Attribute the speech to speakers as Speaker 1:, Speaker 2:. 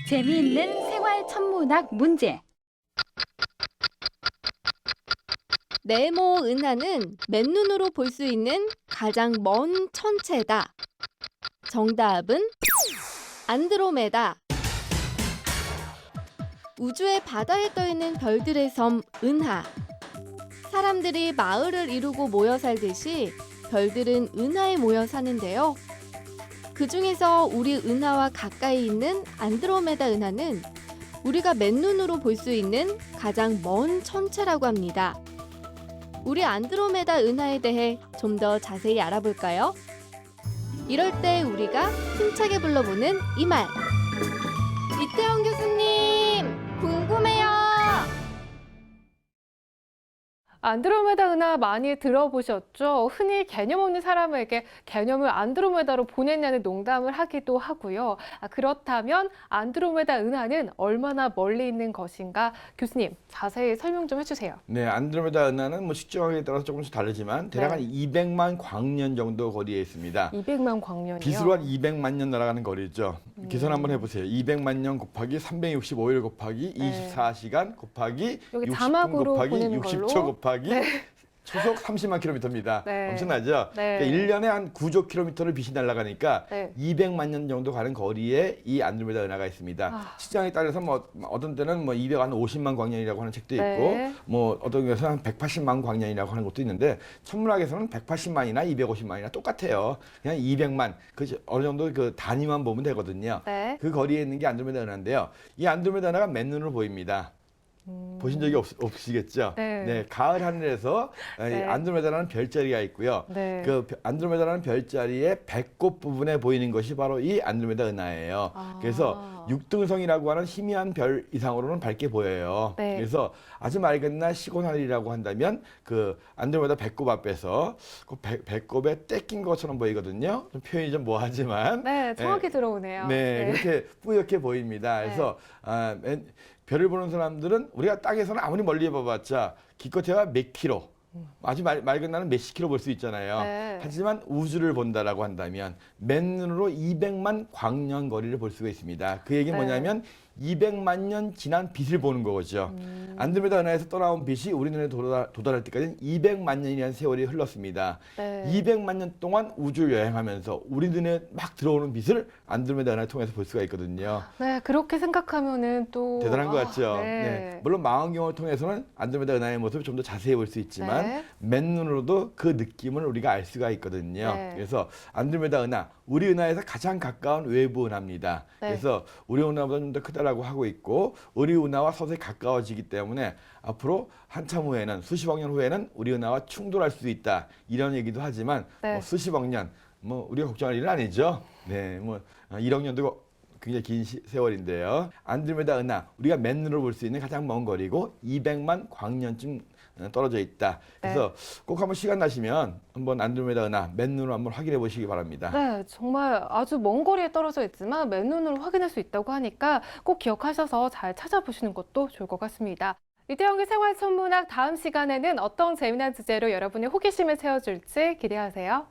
Speaker 1: 재미있는 생활 천문학 문제.
Speaker 2: 네모 은하는 맨눈으로 볼 수 있는 가장 먼 천체다. 정답은 안드로메다. 우주의 바다에 떠있는 별들의 섬 은하. 사람들이 마을을 이루고 모여 살듯이 별들은 은하에 모여 사는데요. 그 중에서 우리 은하와 가까이 있는 안드로메다 은하는 우리가 맨눈으로 볼 수 있는 가장 먼 천체라고 합니다. 우리 안드로메다 은하에 대해 좀 더 자세히 알아볼까요? 이럴 때 우리가 힘차게 불러보는 이 말. 이태원 교수님, 궁금해요.
Speaker 3: 안드로메다 은하 많이 들어보셨죠? 흔히 개념 없는 사람에게 개념을 안드로메다로 보냈냐는 농담을 하기도 하고요. 그렇다면 안드로메다 은하는 얼마나 멀리 있는 것인가? 교수님, 자세히 설명 좀 해주세요.
Speaker 4: 네, 안드로메다 은하는 뭐 측정하기에 따라서 조금씩 다르지만 대략 한 200만 광년 정도 거리에 있습니다.
Speaker 3: 200만 광년이요?
Speaker 4: 빛으로 한 200만 년 날아가는 거리죠. 계산 한번 해보세요. 200만 년 곱하기 365일 곱하기 24시간 곱하기
Speaker 3: 여기
Speaker 4: 60분
Speaker 3: 자막으로
Speaker 4: 곱하기
Speaker 3: 보내는
Speaker 4: 60초
Speaker 3: 걸로?
Speaker 4: 곱하기
Speaker 3: 네.
Speaker 4: 초속 30만 킬로미터입니다.
Speaker 3: 네.
Speaker 4: 엄청나죠?
Speaker 3: 네.
Speaker 4: 그러니까 1년에 한 9조 킬로미터를 빛이 날아가니까
Speaker 3: 네.
Speaker 4: 200만 년 정도 가는 거리에 이 안드로메다 은하가 있습니다. 측정에 따라서 뭐 어떤 때는 뭐 250만 광년이라고 하는 책도 있고
Speaker 3: 네.
Speaker 4: 뭐 어떤 경우에는 한 180만 광년이라고 하는 것도 있는데 천문학에서는 180만이나 250만이나 똑같아요. 그냥 200만 그 어느 정도 그 단위만 보면 되거든요.
Speaker 3: 네.
Speaker 4: 그 거리에 있는 게 안드로메다 은하인데요. 이 안드로메다 은하가 맨눈으로 보입니다. 보신 적이 없으시겠죠?
Speaker 3: 네.
Speaker 4: 가을 하늘에서
Speaker 3: 네.
Speaker 4: 안드로메다라는 별자리가 있고요.
Speaker 3: 네.
Speaker 4: 그 안드로메다라는 별자리의 배꼽 부분에 보이는 것이 바로 이 안드로메다 은하예요. 그래서 육등성이라고 하는 희미한 별 이상으로는 밝게 보여요.
Speaker 3: 네.
Speaker 4: 그래서 아주 맑은 날 시곤 하늘이라고 한다면 그 안드로메다 배꼽 앞에서 그 배꼽에 떼낀 것처럼 보이거든요. 좀 표현이 좀 뭐하지만
Speaker 3: 네, 정확히 들어오네요.
Speaker 4: 네, 그렇게 뿌옇게 보입니다. 그래서 별을 보는 사람들은 우리가 땅에서는 아무리 멀리 봐봤자 기껏해야 몇 킬로, 아주 맑은 날은 몇십 킬로 볼 수 있잖아요.
Speaker 3: 네.
Speaker 4: 하지만 우주를 본다라고 한다면 맨눈으로 200만 광년 거리를 볼 수가 있습니다. 그 얘기는
Speaker 3: 네.
Speaker 4: 뭐냐면 200만 년 지난 빛을 보는 거죠. 안드로메다 은하에서 떠나온 빛이 우리 눈에 도달할 때까지는 200만 년이라는 세월이 흘렀습니다.
Speaker 3: 네.
Speaker 4: 200만 년 동안 우주를 여행하면서 우리 눈에 막 들어오는 빛을 안드로메다 은하를 통해서 볼 수가 있거든요.
Speaker 3: 네, 그렇게 생각하면은 또
Speaker 4: 대단한 것 같죠?
Speaker 3: 네.
Speaker 4: 네. 물론 망원경을 통해서는 안드로메다 은하의 모습을 좀 더 자세히 볼 수 있지만
Speaker 3: 네.
Speaker 4: 맨눈으로도 그 느낌을 우리가 알 수가 있거든요.
Speaker 3: 네.
Speaker 4: 그래서 안드로메다 은하, 우리 은하에서 가장 가까운 외부 은하입니다.
Speaker 3: 네.
Speaker 4: 그래서 우리 은하보다 좀 더 크다라고 하고 있고 우리 은하와 서서히 가까워지기 때문에 앞으로 한참 후에는 수십억 년 후에는 우리 은하와 충돌할 수 있다 이런 얘기도 하지만
Speaker 3: 네.
Speaker 4: 뭐 수십억 년 뭐 우리가 걱정할 일은 아니죠. 네, 뭐 1억 년도 굉장히 긴 세월인데요. 안드로메다 은하, 우리가 맨눈으로 볼 수 있는 가장 먼 거리고 200만 광년쯤 떨어져 있다. 그래서 꼭 한번 시간 나시면 한번 안드로메다 은하 맨눈으로 한번 확인해 보시기 바랍니다.
Speaker 3: 네, 정말 아주 먼 거리에 떨어져 있지만 맨눈으로 확인할 수 있다고 하니까 꼭 기억하셔서 잘 찾아보시는 것도 좋을 것 같습니다. 이태원의 생활천문학 다음 시간에는 어떤 재미난 주제로 여러분의 호기심을 채워줄지 기대하세요.